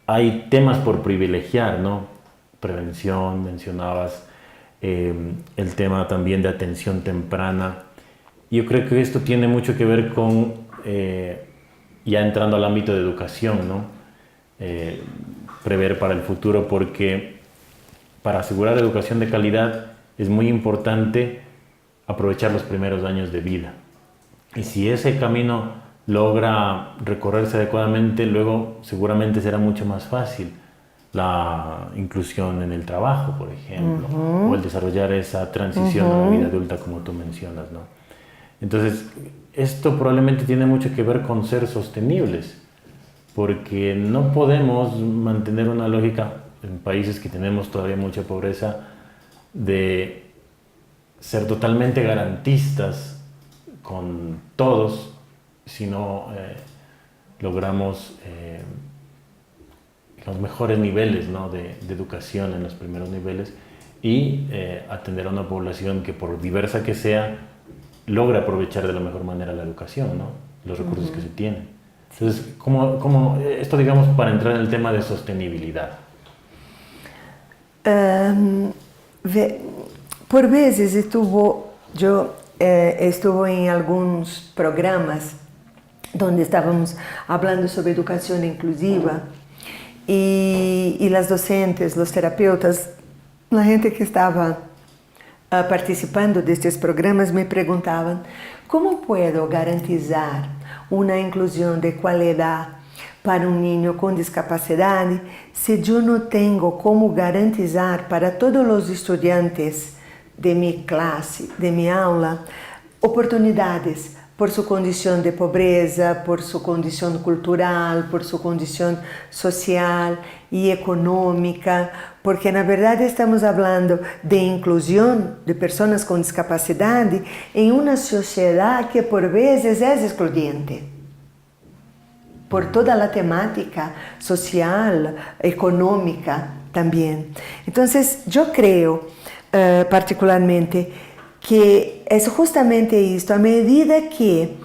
S1: hay temas por privilegiar, ¿no? Prevención, mencionabas el tema también de atención temprana. Yo creo que esto tiene mucho que ver con, ya entrando al ámbito de educación, ¿no? Prever para el futuro, porque para asegurar educación de calidad es muy importante aprovechar los primeros años de vida. Y si ese camino logra recorrerse adecuadamente, luego seguramente será mucho más fácil la inclusión en el trabajo, por ejemplo, o el desarrollar esa transición a la vida adulta como tú mencionas, ¿no? Entonces, esto probablemente tiene mucho que ver con ser sostenibles, porque no podemos mantener una lógica en países que tenemos todavía mucha pobreza de ser totalmente garantistas con todos si no logramos los mejores niveles, ¿no? de educación en los primeros niveles y atender a una población que, por diversa que sea, logre aprovechar de la mejor manera la educación, ¿no? Los recursos que se tienen. Entonces, ¿cómo esto, digamos, para entrar en el tema de sostenibilidad?
S2: Por vezes yo estuve en algunos programas donde estábamos hablando sobre educación inclusiva y las docentes, los terapeutas, la gente que estaba participando de estes programas me perguntavam como puedo garantizar uma inclusão de qualidade para um niño com discapacidade se eu não tenho como garantizar para todos os estudantes de minha classe, de minha aula, oportunidades por su condición de pobreza, por su condición cultural, por su condición social y económica, porque na verdade estamos hablando de inclusión de personas con discapacidad en una sociedad que por veces es excluyente, por toda la temática social, económica también. Entonces yo creo particularmente que es justamente esto, a medida que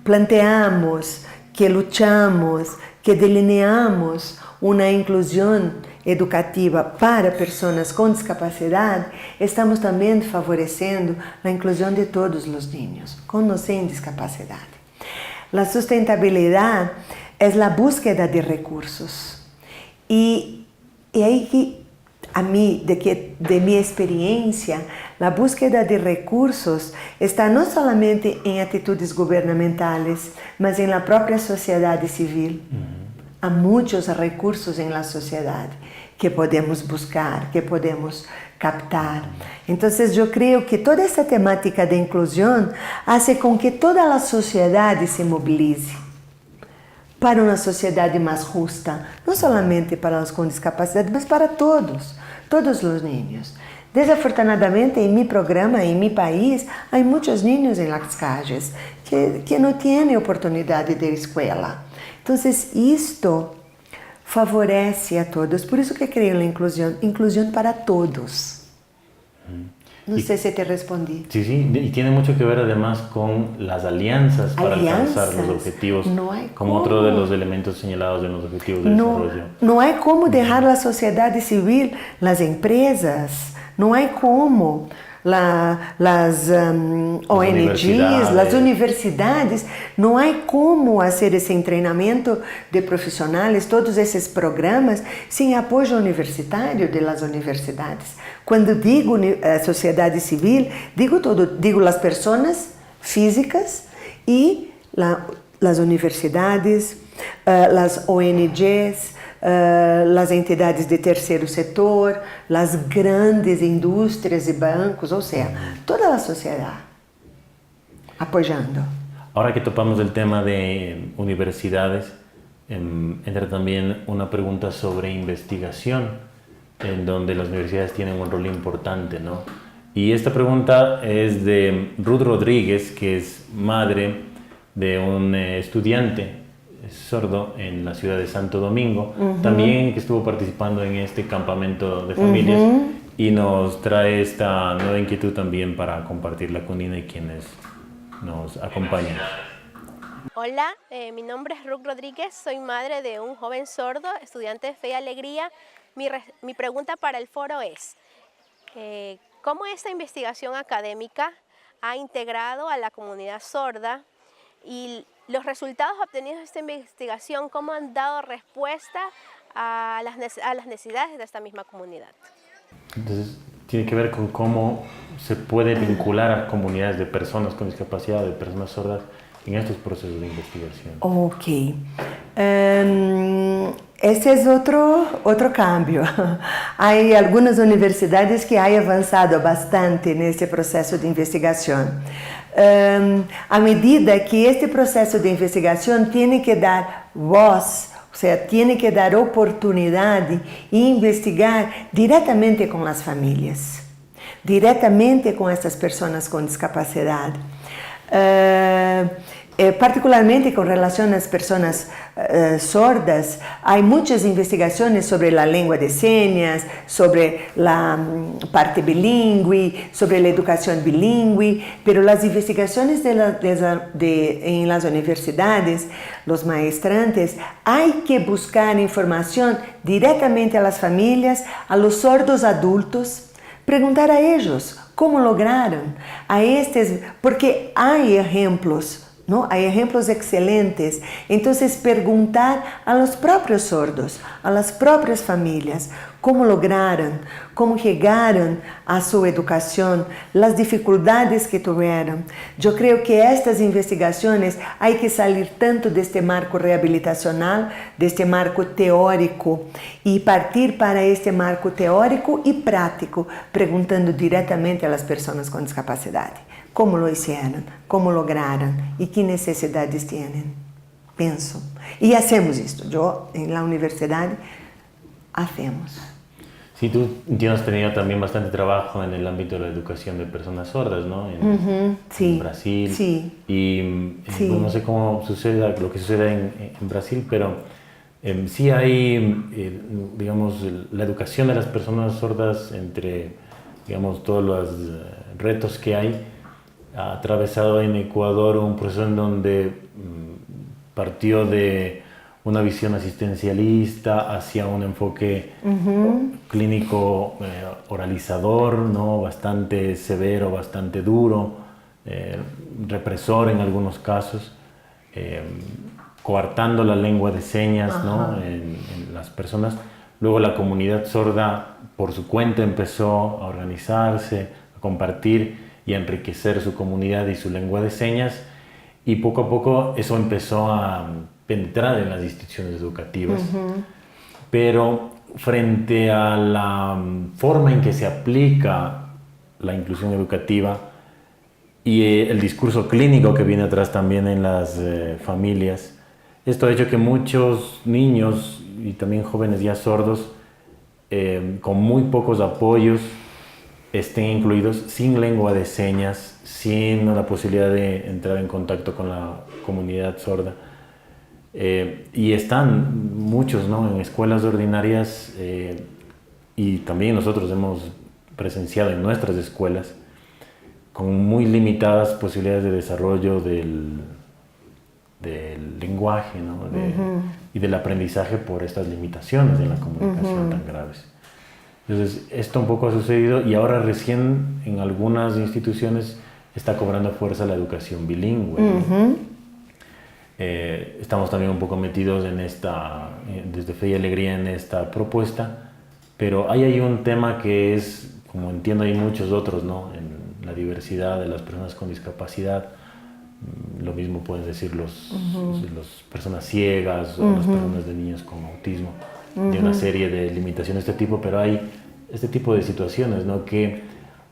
S2: planteamos, que luchamos, que delineamos una inclusión educativa para personas con discapacidad, estamos también favoreciendo la inclusión de todos los niños, con o sin discapacidad. La sustentabilidad es la búsqueda de recursos. Y ahí que a mí, de mi experiencia, la búsqueda de recursos está no solamente en atitudes gubernamentales, mas en la propia sociedad civil. Há muitos recursos em la sociedade que podemos buscar, que podemos captar. Então, eu creio que toda essa temática de inclusão hace com que toda a sociedade se mobilize para uma sociedade mais justa, não somente para os com discapacidade, mas para todos os niños. Desafortunadamente, em meu programa, em meu país, há muitos niños em las calles que não têm oportunidade de escola. Então, isto favorece a todos. Por isso que creio na inclusão para todos. No sé si te respondí.
S1: Sí, sí, y tiene mucho que ver además con las alianzas para alcanzar los objetivos, como otro de los elementos señalados en los objetivos de desarrollo.
S2: No hay como dejar la sociedad civil, las empresas, no hay como las ONGs, las universidades, no hay como hacer ese entrenamiento de profesionales, todos esos programas, sin apoyo universitario de las universidades. Cuando digo sociedad civil, digo las personas físicas y las universidades, las ONGs, las entidades de terceiro setor, las grandes indústrias y bancos, o sea, toda la sociedad apoyando.
S1: Ahora que topamos el tema de universidades, entra también una pregunta sobre investigación, en donde las universidades tienen un rol importante, ¿no? Y esta pregunta es de Ruth Rodríguez, que es madre de un estudiante sordo en la ciudad de Santo Domingo, también que estuvo participando en este campamento de familias y nos trae esta nueva inquietud también para compartirla con Nina y quienes nos acompañan.
S4: Hola, mi nombre es Ruth Rodríguez, soy madre de un joven sordo, estudiante de Fe y Alegría. Mi pregunta para el foro es, ¿cómo esta investigación académica ha integrado a la comunidad sorda y los resultados obtenidos de esta investigación, cómo han dado respuesta a las necesidades de esta misma comunidad?
S1: Entonces, tiene que ver con cómo se puede vincular a comunidades de personas con discapacidad, de personas sordas, en estos procesos de investigación.
S2: Ok. Esse é outro cambio. Há algumas universidades que han avançado bastante nesse processo de investigação. À medida que este processo de investigação tem que dar voz, ou seja, tem que dar oportunidade e investigar diretamente com as famílias, diretamente com essas pessoas com discapacidade. Particularmente com relação às pessoas sordas, há muitas investigações sobre a língua de señas, sobre a parte bilingüe, sobre a educação bilingüe, pero as investigações em las universidades, os maestrantes, há que buscar informação diretamente a las famílias, a los sordos adultos, perguntar a eles como lograram a estes, porque há exemplos. ¿No? Hay ejemplos excelentes. Entonces, preguntar a los propios sordos, a las propias familias, cómo lograron, cómo llegaron a su educación, las dificultades que tuvieron. Yo creo que estas investigaciones hay que salir tanto de este marco rehabilitacional, de este marco teórico, y partir para este marco teórico y práctico, preguntando directamente a las personas con discapacidad. ¿Cómo lo hicieron? ¿Cómo lograron? ¿Y qué necesidades tienen? Pienso. Y hacemos esto. Yo en la universidad hacemos.
S1: Sí, tú has tenido también bastante trabajo en el ámbito de la educación de personas sordas, ¿no?
S2: Sí.
S1: En Brasil.
S2: Sí.
S1: Y
S2: Sí.
S1: Bueno, no sé cómo sucede lo que sucede en Brasil, pero sí hay, digamos, la educación de las personas sordas entre, digamos, todos los retos que hay. Ha atravesado en Ecuador un proceso en donde partió de una visión asistencialista hacia un enfoque clínico oralizador, ¿no? Bastante severo, bastante duro, represor en algunos casos, coartando la lengua de señas, ¿no? en las personas. Luego la comunidad sorda por su cuenta empezó a organizarse, a compartir y a enriquecer su comunidad y su lengua de señas, y poco a poco eso empezó a penetrar en las instituciones educativas. Pero frente a la forma en que se aplica la inclusión educativa y el discurso clínico que viene atrás también en las familias, esto ha hecho que muchos niños y también jóvenes ya sordos, con muy pocos apoyos, estén incluidos sin lengua de señas, sin la posibilidad de entrar en contacto con la comunidad sorda. Y están muchos, ¿no? En escuelas ordinarias, y también nosotros hemos presenciado en nuestras escuelas con muy limitadas posibilidades de desarrollo del lenguaje, ¿no? Y del aprendizaje por estas limitaciones en la comunicación tan graves. Entonces, esto un poco ha sucedido, y ahora recién en algunas instituciones está cobrando fuerza la educación bilingüe. Estamos también un poco metidos en desde Fe y Alegría en esta propuesta, pero hay ahí un tema que es, como entiendo, hay muchos otros, ¿no? En la diversidad de las personas con discapacidad. Lo mismo pueden decir las personas ciegas o las personas de niños con autismo, de una serie de limitaciones de este tipo, pero hay este tipo de situaciones, ¿no? Que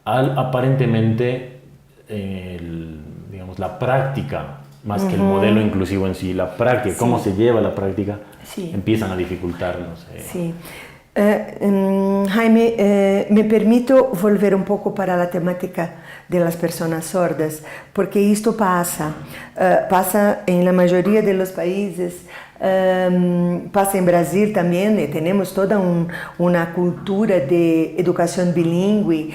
S1: aparentemente, digamos, la práctica, más que el modelo inclusivo en sí, la práctica, cómo se lleva la práctica, empiezan a dificultarnos.
S2: Sí. Jaime, me permito volver un poco para la temática de las personas sordas, porque esto pasa en la mayoría de los países, pasa en Brasil también. Tenemos toda una cultura de educación bilingüe.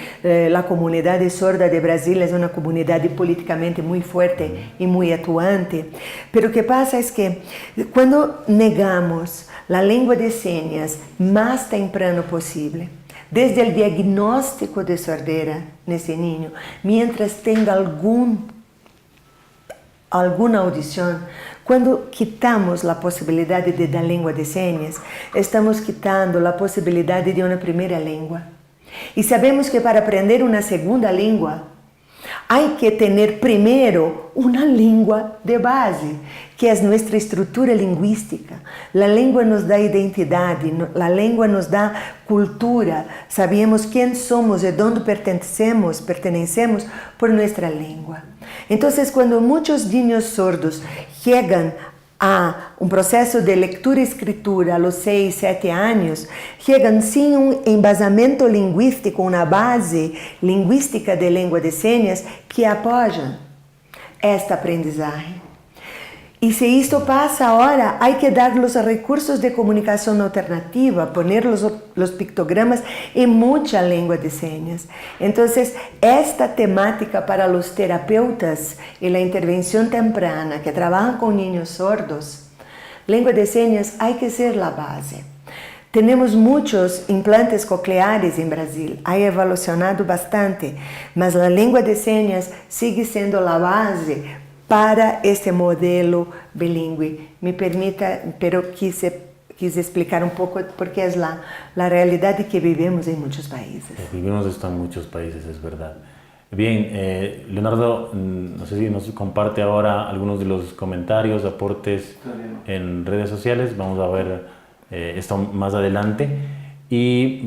S2: La comunidad sorda de Brasil es una comunidad políticamente muy fuerte y muy actuante, pero lo que pasa es que cuando negamos la lengua de señas más temprano posible, desde el diagnóstico de sordera en ese niño, mientras tenga alguna audición, cuando quitamos la posibilidad de la lengua de señas, estamos quitando la posibilidad de una primera lengua. Y sabemos que para aprender una segunda lengua, hay que tener primero una lengua de base, que es nuestra estructura lingüística. La lengua nos da identidad, la lengua nos da cultura. Sabemos quién somos y dónde pertenecemos por nuestra lengua. Entonces, cuando muchos niños sordos llegan a un proceso de lectura y escritura a los 6, 7 años, llegan sin un embasamento lingüístico, una base lingüística de lengua de señas que apoyan este aprendizaje. Y si esto pasa ahora, hay que dar los recursos de comunicación alternativa, poner los pictogramas en mucha lengua de señas. Entonces, esta temática para los terapeutas y la intervención temprana que trabajan con niños sordos, lengua de señas hay que ser la base. Tenemos muchos implantes cocleares en Brasil, ha evolucionado bastante, mas la lengua de señas sigue siendo la base para este modelo bilingüe. Me permita, pero quise explicar un poco porque es la realidad que vivimos en muchos países.
S1: Vivimos esto en muchos países, es verdad. Bien, Leonardo, no sé si nos comparte ahora algunos de los comentarios, aportes en redes sociales. Vamos a ver esto más adelante. Y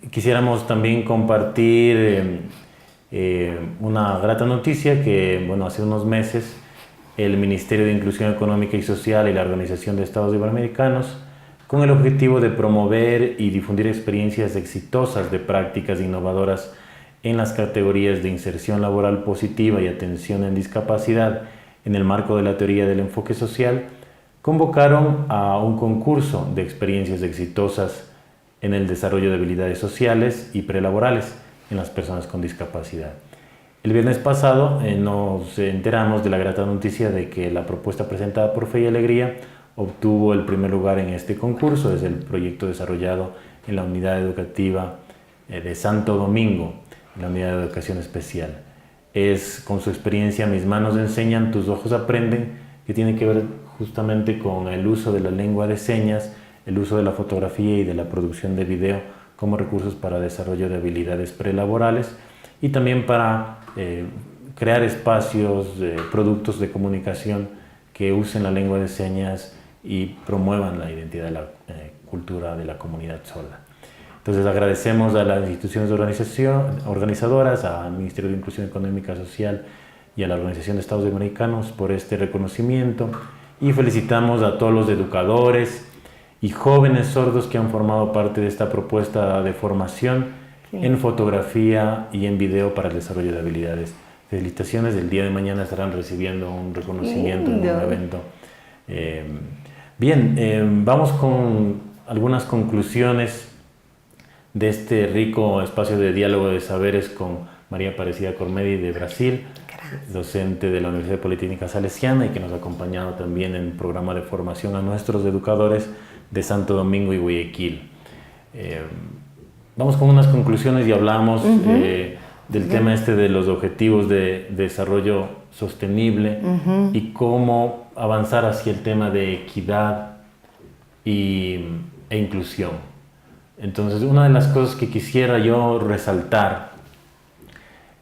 S1: quisiéramos también compartir Una grata noticia que, bueno, hace unos meses el Ministerio de Inclusión Económica y Social y la Organización de Estados Iberoamericanos, con el objetivo de promover y difundir experiencias exitosas de prácticas innovadoras en las categorías de inserción laboral positiva y atención en discapacidad en el marco de la teoría del enfoque social, convocaron a un concurso de experiencias exitosas en el desarrollo de habilidades sociales y prelaborales en las personas con discapacidad. El viernes pasado nos enteramos de la grata noticia de que la propuesta presentada por Fe y Alegría obtuvo el primer lugar en este concurso. Es el proyecto desarrollado en la unidad educativa de Santo Domingo, en la unidad de educación especial. Es con su experiencia Mis manos enseñan, tus ojos aprenden, que tiene que ver justamente con el uso de la lengua de señas, el uso de la fotografía y de la producción de video como recursos para desarrollo de habilidades prelaborales y también para crear espacios, productos de comunicación que usen la lengua de señas y promuevan la identidad de la cultura de la comunidad sorda. Entonces agradecemos a las instituciones organizadoras, al Ministerio de Inclusión Económica y Social y a la Organización de Estados Americanos por este reconocimiento y felicitamos a todos los educadores y jóvenes sordos que han formado parte de esta propuesta de formación en fotografía y en video para el desarrollo de habilidades. Felicitaciones, el día de mañana estarán recibiendo un reconocimiento en un evento. Vamos con algunas conclusiones de este rico espacio de diálogo de saberes con María Aparecida Cormedi de Brasil, docente de la Universidad Politécnica Salesiana y que nos ha acompañado también en el programa de formación a nuestros educadores de Santo Domingo y Guayaquil. Vamos con unas conclusiones y hablamos del tema de los objetivos de desarrollo sostenible y cómo avanzar hacia el tema de equidad e inclusión. Entonces, una de las cosas que quisiera yo resaltar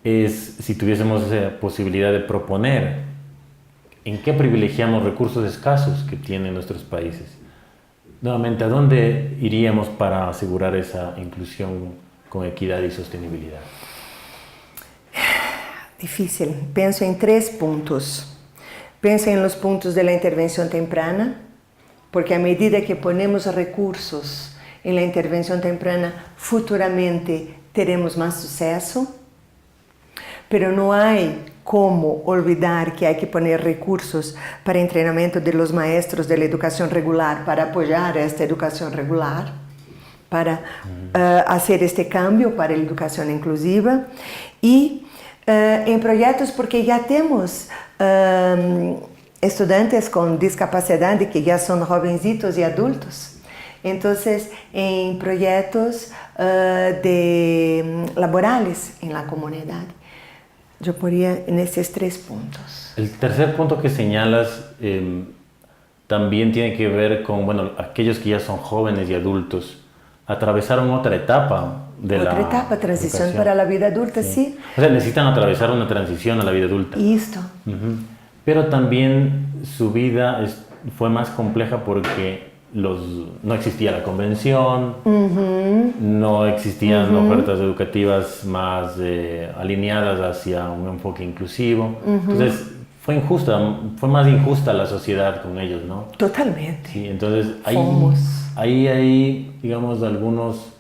S1: es si tuviésemos esa posibilidad de proponer en qué privilegiamos recursos escasos que tienen nuestros países. Nuevamente, ¿a dónde iríamos para asegurar esa inclusión con equidad y sostenibilidad?
S2: Difícil. Penso en 3 puntos. Penso en los puntos de la intervención temprana, porque a medida que ponemos recursos en la intervención temprana, futuramente teremos más suceso. Pero no hay como olvidar que hay que poner recursos para entrenamiento de los maestros de la educación regular, para apoyar esta educación regular, para hacer este cambio para la educación inclusiva y en proyectos porque ya tenemos estudiantes con discapacidad que ya son jovencitos y adultos. Entonces, en proyectos laborales en la comunidad. Yo pondría en estos 3 puntos.
S1: El tercer punto que señalas también tiene que ver con, bueno, aquellos que ya son jóvenes y adultos, atravesaron otra etapa de
S2: otra etapa, transición educación. Para la vida adulta, sí.
S1: O sea, necesitan atravesar una transición a la vida adulta.
S2: Esto.
S1: Pero también su vida fue más compleja porque no existía la convención, no existían ofertas educativas más alineadas hacia un enfoque inclusivo. Entonces, fue más injusta la sociedad con ellos, ¿no?
S2: Totalmente.
S1: Sí, entonces ahí hay, digamos, algunos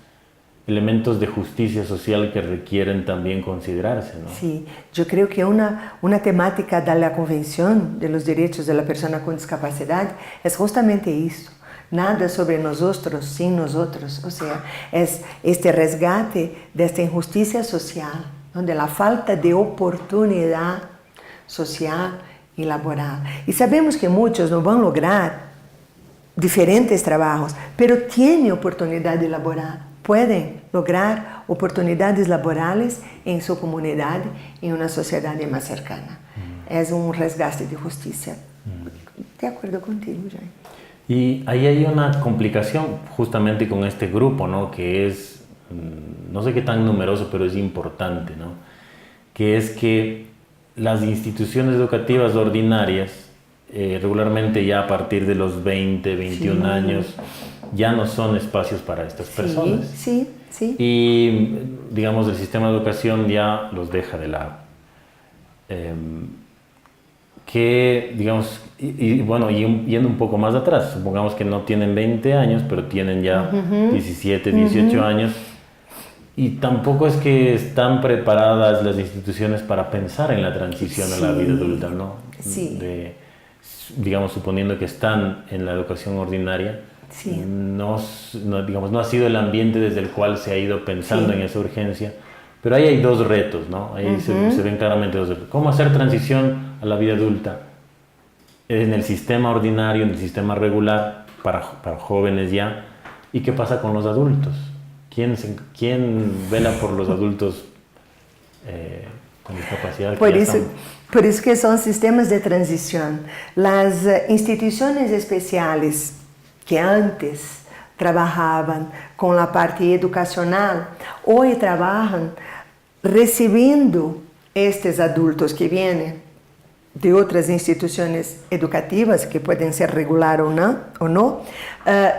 S1: elementos de justicia social que requieren también considerarse, ¿no?
S2: Sí, yo creo que una temática de la Convención de los Derechos de la Persona con Discapacidad es justamente esto. Nada sobre nosotros sin nosotros, o sea, es este resgate de esta injusticia social, donde la falta de oportunidad social y laboral. Y sabemos que muchos no van a lograr diferentes trabajos, pero tienen oportunidad de laborar, pueden lograr oportunidades laborales en su comunidad, en una sociedad más cercana. Es un resgate de justicia. De acuerdo contigo, Jaime.
S1: Y ahí hay una complicación justamente con este grupo, ¿no? Que es, no sé qué tan numeroso, pero es importante, ¿no? Que es que las instituciones educativas ordinarias, regularmente ya a partir de los 20, 21 años, ya no son espacios para estas personas.
S2: Sí, sí.
S1: Y, digamos, el sistema de educación ya los deja de lado. Que, digamos, bueno, yendo un poco más atrás, supongamos que no tienen 20 años, pero tienen ya 17, 18 años, y tampoco es que están preparadas las instituciones para pensar en la transición a la vida adulta, ¿no?
S2: Sí.
S1: Digamos, suponiendo que están en la educación ordinaria,
S2: sí.
S1: digamos, no ha sido el ambiente desde el cual se ha ido pensando en esa urgencia. Pero ahí hay dos retos, ¿no? Ahí se ven claramente dos retos. ¿Cómo hacer transición a la vida adulta en el sistema ordinario, en el sistema regular, para jóvenes ya? ¿Y qué pasa con los adultos? ¿Quién vela por los adultos con discapacidad?
S2: Por eso que son sistemas de transición. Las instituciones especiales que antes trabajaban con la parte educacional, hoy trabajan recibiendo estes adultos que vienen de outras instituições educativas, que podem ser regular ou não,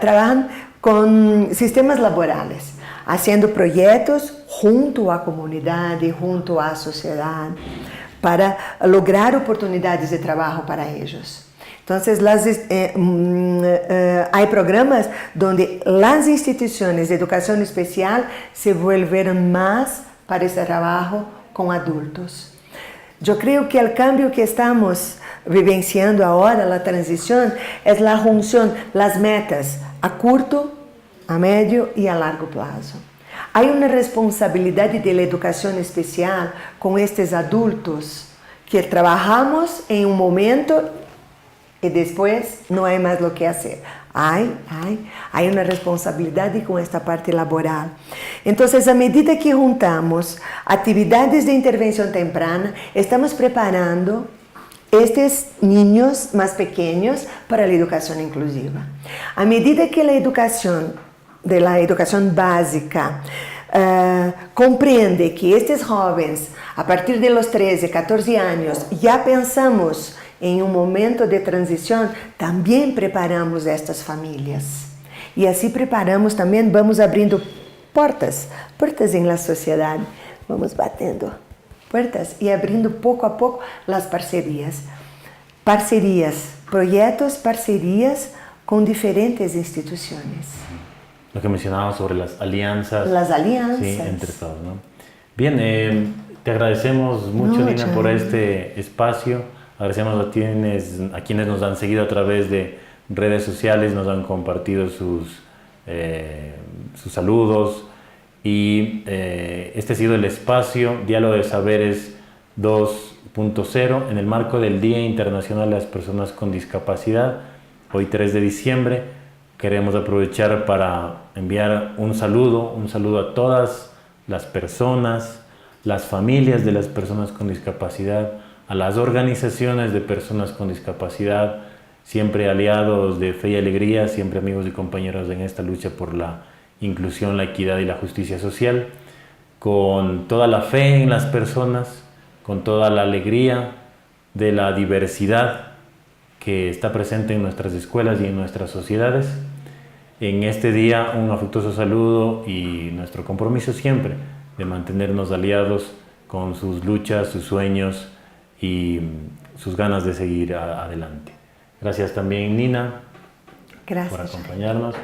S2: trabalham com sistemas laborais, fazendo projetos junto à comunidade, junto à sociedade, para lograr oportunidades de trabalho para eles. Então, há programas onde as instituições de educação especial se volveram mais para esse trabalho com adultos. Eu creio que o cambio que estamos vivenciando agora, a transição, é a junção, as metas a curto, a médio e a largo prazo. Há uma responsabilidade da educação especial com estes adultos que trabalhamos em momento e depois não há mais o que fazer. Há uma responsabilidade com esta parte laboral. Então, à medida que juntamos atividades de intervenção temprana, estamos preparando estes niños mais pequenos para a educação inclusiva. À medida que a educação básica compreende que estes jovens, a partir de los 13, 14 anos, já pensamos em momento de transição, também preparamos estas famílias. E assim preparamos também, vamos abrindo portas em la sociedade, vamos batendo portas e abrindo pouco a pouco as parcerias, projetos, parcerias com diferentes instituições.
S1: Lo que mencionábamos sobre las alianzas.
S2: Las alianzas.
S1: Sí, entre todos, ¿no? Bien, te agradecemos mucho, Nina, por este espacio. Agradecemos a quienes nos han seguido a través de redes sociales, nos han compartido sus saludos. Y este ha sido el espacio Diálogo de Saberes 2.0 en el marco del Día Internacional de las Personas con Discapacidad. Hoy 3 de diciembre queremos aprovechar para enviar un saludo a todas las personas, las familias de las personas con discapacidad, a las organizaciones de personas con discapacidad, siempre aliados de Fe y Alegría, siempre amigos y compañeros en esta lucha por la inclusión, la equidad y la justicia social, con toda la fe en las personas, con toda la alegría de la diversidad que está presente en nuestras escuelas y en nuestras sociedades. En este día un afectuoso saludo y nuestro compromiso siempre de mantenernos aliados con sus luchas, sus sueños y sus ganas de seguir adelante. Gracias también, Nina, por acompañarnos.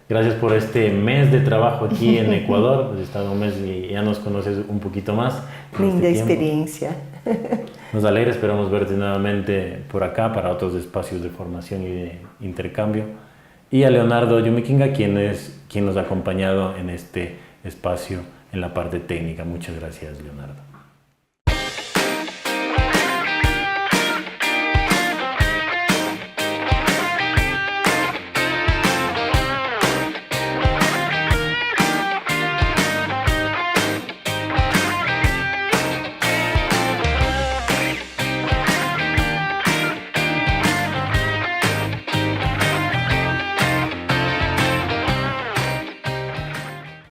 S1: Gracias por este mes de trabajo aquí en Ecuador. Has estado un mes y ya nos conoces un poquito más.
S2: Linda experiencia.
S1: Nos alegra, esperamos verte nuevamente por acá para otros espacios de formación y de intercambio. Y a Leonardo Yumikinga, quien nos ha acompañado en este espacio en la parte técnica. Muchas gracias, Leonardo.